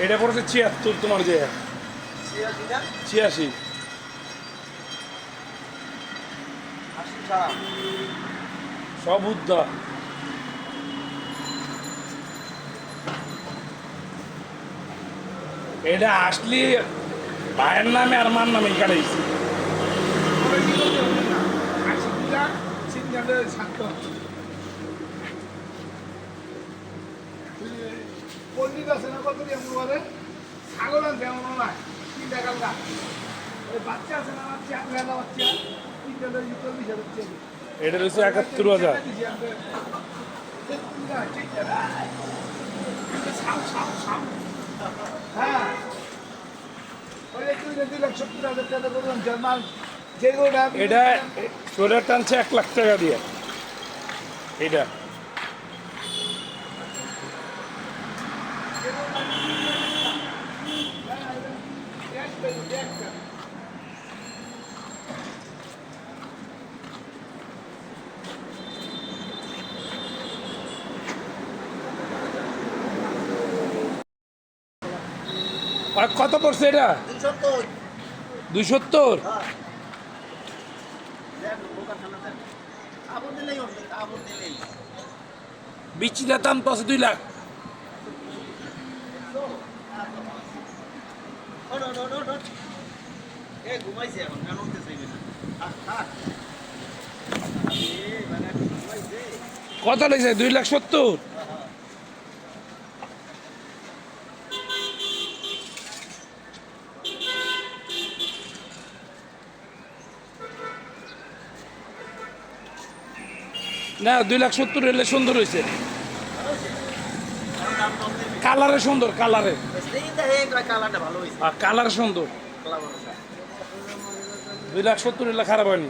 এটা পড়েছে ৭৬ তোমার যে ৮৬ সব উদ্ধার। এটা আসলি ভাইয়ের নামে আর মার নামে কাটাইছি। পল্লী আছে না কত ছাগল আনছে এমন নয় ৩ টাকা বাচ্চা আছে না বাচ্চা বাচ্চা ৩ টাকা ৪০,০০০। এটা রয়েছে ৭১,০০০। হ্যাঁ ওই ২,৭০,০০০ টাকা বললাম জার্মান যেগুলো এটা সোলার টানছে ১,০০,০০০ টাকা দিয়ে। এটা আর কত পড়ছে এটা? ২৭০। বিচিটার দাম তো আছে ২ লাখ। কত লেগেছে? ২,৭০,০০০। না ২,৭০,০০০ হলে সুন্দর হয়েছে। কালারে সুন্দর, কালারে কালার সুন্দর। ২,৭০,০০০ হলে খারাপ হয়নি।